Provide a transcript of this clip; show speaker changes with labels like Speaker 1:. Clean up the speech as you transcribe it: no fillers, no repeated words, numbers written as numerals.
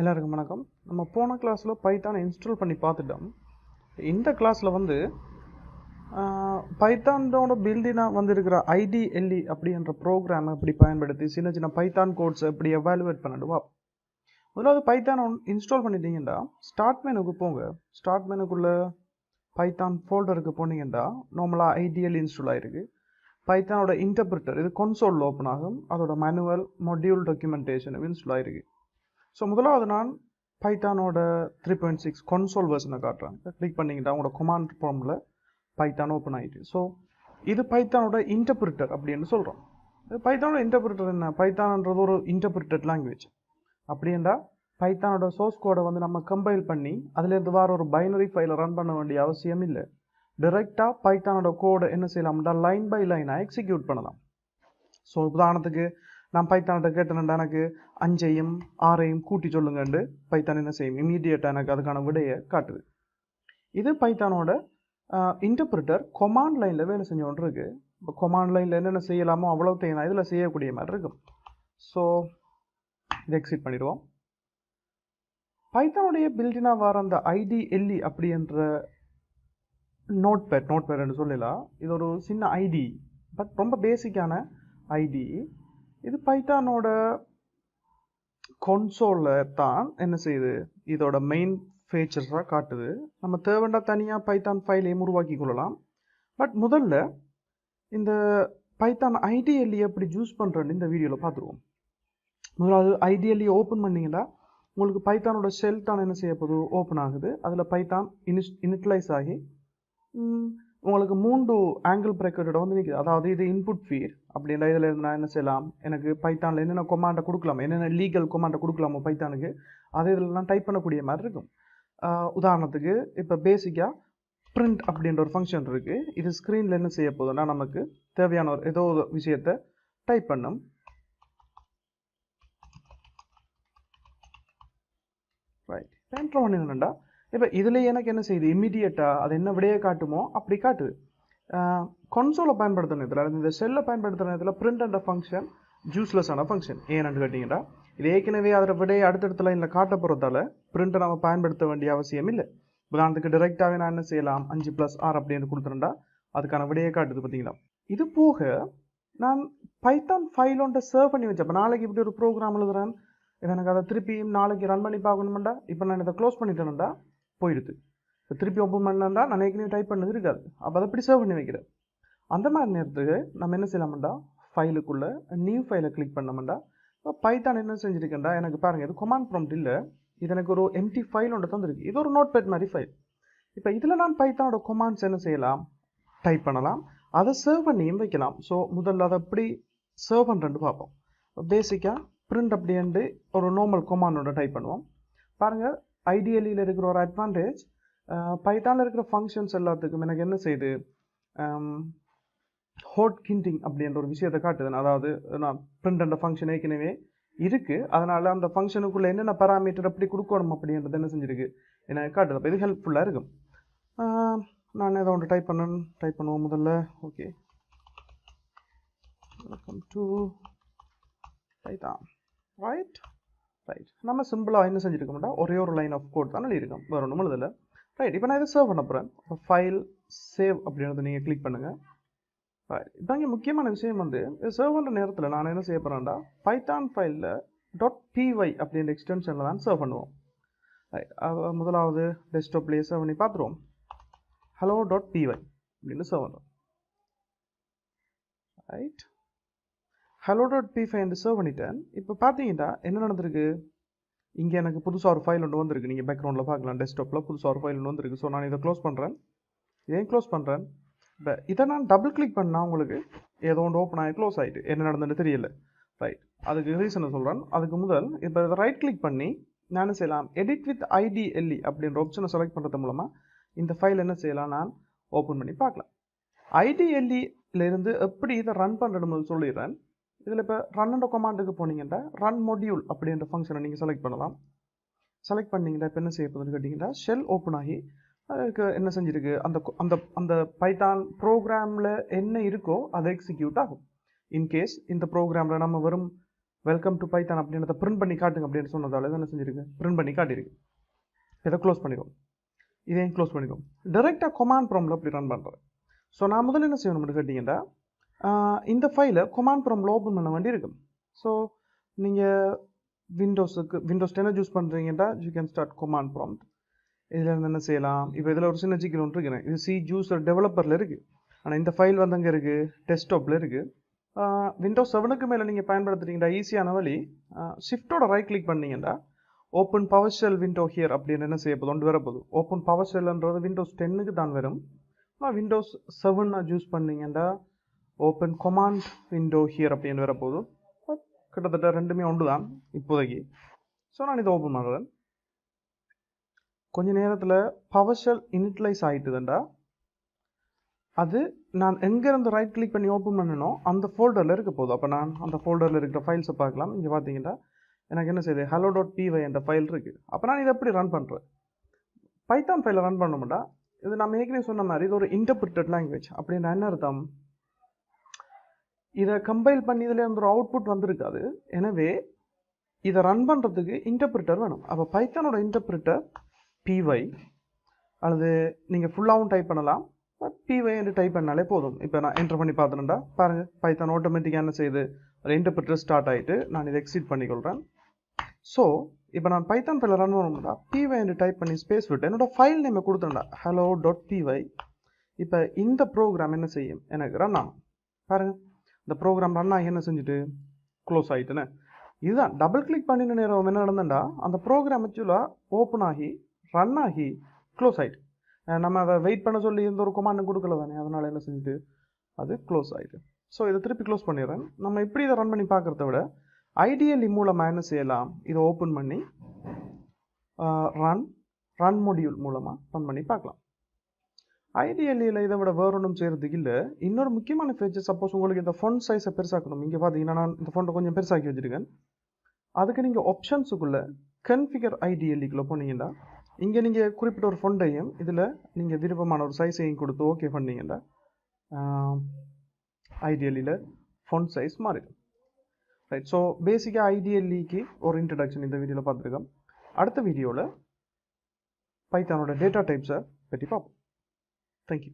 Speaker 1: எல்லாருக்கும் வணக்கம். நம்ம போன கிளாஸில் பைத்தானை இன்ஸ்டால் பண்ணி பார்த்துட்டோம். இந்த கிளாஸில் வந்து பைத்தானோட பில்டினாக வந்திருக்கிற ஐடிஎல்இ அப்படின்ற ப்ரோக்ராமை எப்படி பயன்படுத்தி சின்ன சின்ன பைத்தான் கோட்ஸை எப்படி எவாலுவேட் பண்ணிடுவா. முதலாவது பைத்தானை இன்ஸ்டால் பண்ணிட்டீங்கன்னா ஸ்டார்ட் மெனுக்கு போங்க. ஸ்டார்ட் மெனுக்குள்ளே பைத்தான் ஃபோல்டருக்கு போனீங்கன்னா நார்மலாக ஐடிஎல் இன்ஸ்டால் ஆகிருக்கு. பைத்தானோட இன்டர்பிரிட்டர் இது கொன்சோலில் ஓப்பன் ஆகும். அதோட மேனுவல் மொடியூல் டாக்குமெண்டேஷன் இன்ஸ்டால் ஆகிருக்கு. ஸோ முதலாவது நான் பைத்தானோட 3.6 கொன்சோல் வெர்ஷனை காட்டுறேன். கிளிக் பண்ணிக்கிட்டா உங்களோட கொமாண்ட் ப்ராம்ப்டில் பைத்தான் ஓப்பன் ஆகிட்டு. ஸோ இது பைத்தானோட இன்டர்பிரிட்டர் அப்படின்னு சொல்கிறோம். பைத்தானோட இன்டர்பிரிட்டர் என்ன? பைத்தான்ன்றது ஒரு இன்டர்பிரிட்டட் லாங்குவேஜ். அப்படின்னா பைத்தானோட சோர்ஸ் கோடை வந்து நம்ம கம்பைல் பண்ணி அதுலேருந்து வர ஒரு பைனரி ஃபைலை ரன் பண்ண வேண்டிய அவசியம் இல்லை. டைரெக்டாக பைத்தானோட கோடை என்ன செய்யலாம்டா லைன் பை லைனாக எக்ஸிக்யூட் பண்ணலாம். ஸோ உதாரணத்துக்கு நான் பைத்தான்கிட்ட கேட்டேன்டா எனக்கு 5ஐயும் 6ஐயும் கூட்டி சொல்லுங்கண்டு பைத்தான் என்ன செய்யும்? இமீடியட்டாக எனக்கு அதுக்கான விடையை காட்டுது. இது பைத்தானோட இன்டர்பிரிட்டர் கொமாண்ட் லைனில் வேலை செஞ்ச ஒன்று இருக்குது. இப்போ கொமாண்ட் லைனில் என்னென்ன செய்யலாமோ அவ்வளோத்தையும் நான் இதில் செய்யக்கூடிய மாதிரி இருக்கும். ஸோ இதை எக்ஸிட் பண்ணிடுவோம். பைத்தானுடைய பில்டினாக வர அந்த ஐடிஎல்இ அப்படின்ற நோட்பேட்னு சொல்லலாம். இது ஒரு சின்ன ஐடி, பட் ரொம்ப பேசிக்கான ஐடி. இது பைத்தானோட கொன்சோலில் தான் என்ன செய்யுது? இதோட மெயின் ஃபீச்சர்ஸாக காட்டுது. நம்ம தேவைண்டா தனியாக பைத்தான் ஃபைலையும் உருவாக்கி கொள்ளலாம். பட் முதல்ல இந்த பைத்தான் ஐடிஎல்இ எப்படி யூஸ் பண்ணுறேன்னு இந்த வீடியோவில் பார்த்துருவோம். முதலாவது ஐடிஎல்இ ஓப்பன் பண்ணிங்கன்னா உங்களுக்கு பைத்தானோட ஷெல் தான் என்ன செய்ய போகுது? ஓப்பன் ஆகுது. அதில் பைத்தான் இனிஷியலைஸ் ஆகி உங்களுக்கு 3 ஆங்கிள் ப்ராக்கெட்டோட வந்து நிற்குது. அதாவது இது இன்புட் ஃபீட் அப்படின்னா இதில் இருந்து நான் என்ன செய்யலாம்? எனக்கு பைத்தானில் என்னென்ன கொமாண்டை கொடுக்கலாம், என்னென்ன லீகல் கொமாண்டை கொடுக்கலாமோ பைத்தானுக்கு அதை இதில் நான் டைப் பண்ணக்கூடிய மாதிரி இருக்கும். உதாரணத்துக்கு இப்போ பேசிக்காக பிரிண்ட் அப்படின்ற ஒரு ஃபங்க்ஷன் இருக்குது. இது ஸ்க்ரீனில் என்ன செய்ய போகுதுன்னா நமக்கு தேவையான ஒரு ஏதோ ஒரு விஷயத்தை டைப் பண்ணும். ரைட், என்ட்ரு பண்ணிங்கன்னா இப்போ இதில் எனக்கு என்ன செய்யுது? இம்மிடியட்டாக அது என்ன விடையை காட்டுமோ அப்படி காட்டுது. கொன்சோலை பயன்படுத்துகிற நேரத்தில் இந்த செல்லை பயன்படுத்துகிற நேரத்தில் பிரிண்ட் என்ற ஃபங்க்ஷன் யூஸ்லெஸ்ஸான ஃபங்க்ஷன். ஏன்னு கேட்டிங்கன்னா இது ஏற்கனவே அதில் விடையை அடுத்தடுத்த லைனில் காட்ட போகிறதால பிரிண்ட்டை நம்ம பயன்படுத்த வேண்டிய அவசியம் இல்லை. உதாரணத்துக்கு டைரெக்டாகவே நான் என்ன செய்யலாம்? 5+6 அப்படின்னு கொடுத்துருந்தா அதுக்கான விடையை காட்டுது. பார்த்தீங்களா? இது போக நான் பைத்தான் ஃபைல் ஒன்றை சேவ் பண்ணி வச்சேன். இப்போ நாளைக்கு இப்படி ஒரு ப்ரோக்ராம் எழுதுறேன், எனக்கு அதை திருப்பி நாளைக்கு ரன் பண்ணி பார்க்கணுமெண்டா இப்போ நான் இதை க்ளோஸ் பண்ணிட்டேன்டா போயிடுது. இப்போ திருப்பி ஓப்பன் பண்ணா நான் ஏற்கனவே டைப் பண்ணது இருக்காது. அப்போ அதை எப்படி சேவ் பண்ணி வைக்கிறேன்? அந்த மாதிரி நேரத்துக்கு நம்ம என்ன செய்யலாம்டா, ஃபைலுக்குள்ளே நியூ ஃபைலை கிளிக் பண்ணோம்டா இப்போ பைத்தான் என்ன செஞ்சுருக்கேன்டா எனக்கு பாருங்கள், இது கொமாண்ட் ப்ராம்ப்ட் இல்லை, இது எனக்கு ஒரு எம்டி ஃபைல் ஒன்று தந்துருக்கு. இது ஒரு நோட்பேட் மாதிரி ஃபைல். இப்போ இதில் நான் பைத்தானோட கொமாண்ட்ஸ் என்ன செய்யலாம்? டைப் பண்ணலாம், அதை சேவ் பண்ணியும் வைக்கலாம். ஸோ முதல்ல அதை எப்படி சேவ் பண்ணுறேன்னு பார்ப்போம். பேசிக்காக பிரிண்ட் அப்படின்ட்டு ஒரு நார்மல் கொமாண்டோட டைப் பண்ணுவோம். பாருங்கள், ஐடிஎல்இயில் இருக்கிற ஒரு அட்வான்டேஜ், பைத்தானில் இருக்கிற ஃபங்க்ஷன்ஸ் எல்லாத்துக்கும் எனக்கு என்ன செய்யுது? ஹோட் கிண்டிங் அப்படின்ற ஒரு விஷயத்தை காட்டுது. அதாவது நான் பிரிண்ட் என்ற ஃபங்க்ஷன் ஏற்கனவே இருக்குது, அதனால் அந்த ஃபங்க்ஷனுக்குள்ளே என்னென்ன பராமீட்டர் எப்படி கொடுக்கணும் அப்படின்றது என்ன செஞ்சுருக்கு எனக்கு காட்டுது. அப்போ இது ஹெல்ப்ஃபுல்லாக இருக்கும். நான் ஏதோ ஒன்று டைப் பண்ணுவோம் முதல்ல. Okay, welcome to Python. Right, நம்ம சிம்பிளாக என்ன செஞ்சுருக்கோம்னா ஒரே ஒரு லைன் ஆஃப் கோட் தான் எழுதியிருக்கோம், வேறு ஒன்றும் எழுதலை. ரைட், இப்போ நான் இதை சேவ் பண்ண போகிறேன். ஃபைல் சேவ் அப்படின்றத நீங்கள் கிளிக் பண்ணுங்கள். ரைட், இப்போ இங்கே முக்கியமான விஷயம் வந்து சேவ் பண்ணுற நேரத்தில் நான் என்ன செய்ய போகிறேன்டா பைத்தான் ஃபைலில் .py அப்படின்ற எக்ஸ்டென்ஷனில் தான் சேவ் பண்ணுவோம். ரைட், முதலாவது டெஸ்க்டாப்லேயே சேவ் பண்ணி பார்த்துருவோம். hello.py அப்படின்னு சேவ் பண்ணுறோம். ரைட், hello.py என்று சேவ் பண்ணிட்டேன். இப்போ பார்த்தீங்கன்னா என்ன நடந்திருக்கு? இங்கே எனக்கு புதுசாக ஒரு ஃபைல் ஒன்று வந்திருக்கு. நீங்கள் பேக்ரவுண்டில் பார்க்கலாம், டெஸ்க்டாப்பில் புதுசாக ஒரு ஃபைல் ஒன்று வந்திருக்கு. ஸோ நான் இதை க்ளோஸ் பண்ணுறேன். இதையும் க்ளோஸ் பண்ணுறேன். இப்போ இதை நான் டபுள் கிளிக் பண்ணால் உங்களுக்கு ஏதோ ஒன்று ஓப்பன் ஆகி க்ளோஸ் ஆகிட்டு என்ன நடந்துன்னு தெரியல. ரைட், அதுக்கு ரீசனை சொல்கிறேன். அதுக்கு முதல் இப்போ இதை ரைட் கிளிக் பண்ணி நான் என்ன செய்யலாம்? எடிட் வித் ஐடிஎல்இ அப்படின்ற ஆப்ஷனை செலக்ட் பண்ணுறது மூலமாக இந்த ஃபைல் என்ன செய்யலாம்? நான் ஓப்பன் பண்ணி பார்க்கலாம். ஐடிஎல்இலேருந்து எப்படி இதை ரன் பண்ணுறதுன்னு சொல்லிடுறேன். இதில் இப்போ ரன் கொமாண்டுக்கு போனீங்கன்னா ரன் மொடியூல் அப்படின்ற ஃபங்க்ஷனை நீங்கள் செலக்ட் பண்ணலாம். செலக்ட் பண்ணிங்கன்னா இப்போ என்ன செய்ய போகுதுன்னு கேட்டிங்கன்னா ஷெல் ஓப்பன் ஆகி அதுக்கு என்ன செஞ்சிருக்கு, அந்த அந்த அந்த பைத்தான் ப்ரோக்ராமில் என்ன இருக்கோ அது எக்ஸிக்யூட் ஆகும். இன்கேஸ் இந்த ப்ரோக்ராமில் நம்ம வெறும் வெல்கம் டு பைத்தான் அப்படின்றத பிரிண்ட் பண்ணி காட்டுங்க அப்படின்னு சொன்னதால என்ன செஞ்சிருக்கு, பிரிண்ட் பண்ணி காட்டியிருக்கு. இதை க்ளோஸ் பண்ணிடுவோம், இதையும் க்ளோஸ் பண்ணிடுவோம். டைரெக்டாக கொமாண்ட் ப்ராம்ப்டில் அப்படி ரன் பண்ணுறேன். ஸோ நான் முதல்ல என்ன செய்யணும்னு கேட்டிங்கன்னா, இந்த ஃபைலை கொமாண்ட் ப்ராம்ப்டில் ஓப்பன் பண்ண வேண்டி இருக்கும். ஸோ நீங்கள் விண்டோஸ் 10 யூஸ் பண்ணுறீங்கன்னா you can start command prompt. இதில் இருந்து என்ன செய்யலாம், இப்போ இதில் ஒரு சின்ன சிக்கல் ஒன்று இருக்கிறேன். இது சி ஜூஸர் டெவலப்பரில் இருக்குது, ஆனால் இந்த ஃபைல் வந்து அங்கே இருக்குது, டெஸ்க்டாப்பில் இருக்குது. விண்டோஸ் 7க்கு மேலே நீங்கள் பயன்படுத்துகிறீங்கன்னா ஈஸியான வழி, ஷிஃப்ட்டோட ரைட் கிளிக் பண்ணிங்கன்னா open power shell window here அப்படின்னு என்ன செய்ய போதும், ஒன்று வரப்போகுது. ஓப்பன் பவர் ஷெல்ன்றது விண்டோஸ் 10க்கு தான் வரும். விண்டோஸ் 7 யூஸ் பண்ணிங்கன்னா ஓப்பன் கொமாண்ட் விண்டோ ஹியர் அப்படின்னு வரப்போகுது. கிட்டத்தட்ட ரெண்டுமே ஒன்று தான் இப்போதைக்கு. ஸோ நான் இதை ஓப்பன் பண்ணுறேன். கொஞ்ச நேரத்தில் பவர் ஷெல் இனிட்லைஸ் ஆகிட்டுதுண்டா, அது நான் எங்கேருந்து ரைட் கிளிக் பண்ணி ஓப்பன் பண்ணணும் அந்த ஃபோல்டரில் இருக்க போதும். அப்போ நான் அந்த ஃபோல்டரில் இருக்கிற ஃபைல்ஸை பார்க்கலாம். இங்கே பார்த்தீங்கன்னா எனக்கு என்ன செய்யுது, hello.py என்ற ஃபைல் இருக்குது. அப்போ நான் இதை எப்படி ரன் பண்ணுறேன், பைத்தான் ஃபைலை ரன் பண்ணோம்னா, இது நம்ம ஏற்கனவே சொன்ன மாதிரி இது ஒரு இன்டர்பிரிட்டட் லாங்குவேஜ். அப்படின்னா என்ன அர்த்தம், இதை கம்பைல் பண்ணி இதில் ஒரு அவுட்புட் வந்திருக்காது. எனவே இதை ரன் பண்ணுறதுக்கு இன்டர்பிரிட்டர் வேணும். அப்போ பைத்தானோட இன்டர்பிரிட்டர் py, அல்லது நீங்கள் ஃபுல்லாகவும் டைப் பண்ணலாம், py என்று டைப் பண்ணாலே போதும். இப்போ நான் என்டர் பண்ணி பார்த்துட்டேன்டா பாருங்கள், பைத்தான் ஆட்டோமேட்டிக்காக என்ன செய்யுது, ஒரு இன்டர்பிரிட்டர் ஸ்டார்ட் ஆகிட்டு நான் இதை எக்ஸிட் பண்ணிக்கொள்கிறேன். ஸோ இப்போ நான் பைத்தான் ஃபைலை ரன் பண்ணணும்னா py என்று டைப் பண்ணி ஸ்பேஸ் விட்டு என்னோட ஃபைல் நேமை கொடுத்துட்டேன்டா hello.py. இப்போ இந்த ப்ரோக்ராம் என்ன செய்யும், எனக்கு ரன் ஆகும். பாருங்கள், இந்த ப்ரோக்ராம் ரன் ஆகி என்ன செஞ்சுட்டு க்ளோஸ் ஆகிட்டுன்னு. இதுதான் டபுள் கிளிக் பண்ணின நேரம் என்ன நடந்தேன்டா, அந்த ப்ரோக்ராம் ஆக்சுவலாக ஓப்பன் ஆகி ரன் ஆகி க்ளோஸ் ஆகிட்டு. நம்ம அதை வெயிட் பண்ண சொல்லி எந்த ஒரு கொமாண்டும் கொடுக்கல தானே, அதனால் என்ன செஞ்சுட்டு அது க்ளோஸ் ஆகிட்டு. ஸோ இதை திருப்பி க்ளோஸ் பண்ணிடுறேன். நம்ம இப்படி இதை ரன் பண்ணி பார்க்குறத விட ஐடிஎல்இ மூலமாக என்ன செய்யலாம், இதை ஓப்பன் பண்ணி ரன் மொடியூல் மூலமாக ரன் பண்ணி பார்க்கலாம். ஐடிஎல்இயில் இதை விட வேறு ஒன்றும் செய்கிறதுக்கு இல்லை. இன்னொரு முக்கியமான ஃபீச்சர், சப்போஸ் உங்களுக்கு இந்த ஃபொண்ட் சைஸை பெருசாக்கணும், இங்கே பார்த்தீங்கன்னா நான் இந்த ஃபொண்டை கொஞ்சம் பெருசாக்கி வச்சுருக்கேன். அதுக்கு நீங்கள் ஆப்ஷன்ஸுக்குள்ளே கன்ஃபிகர் ஐடிஎல்இக்குள்ளே போனீங்கன்னா இங்கே நீங்கள் குறிப்பிட்ட ஒரு ஃபொண்டையும் இதில் நீங்கள் விருப்பமான ஒரு சைஸையும் கொடுத்து ஓகே பண்ணீங்கன்னா ஐடிஎல்இயில் ஃபொண்ட் சைஸ் மாறிடும். ரைட். ஸோ பேசிக்காக ஐடிஎல்இக்கு ஒரு இன்ட்ரடக்ஷன் இந்த வீடியோவில் பார்த்துருக்கோம். அடுத்த வீடியோவில் பைத்தானோட டேட்டா டைப்ஸை பற்றி பார்ப்போம். தேங்க்யூ.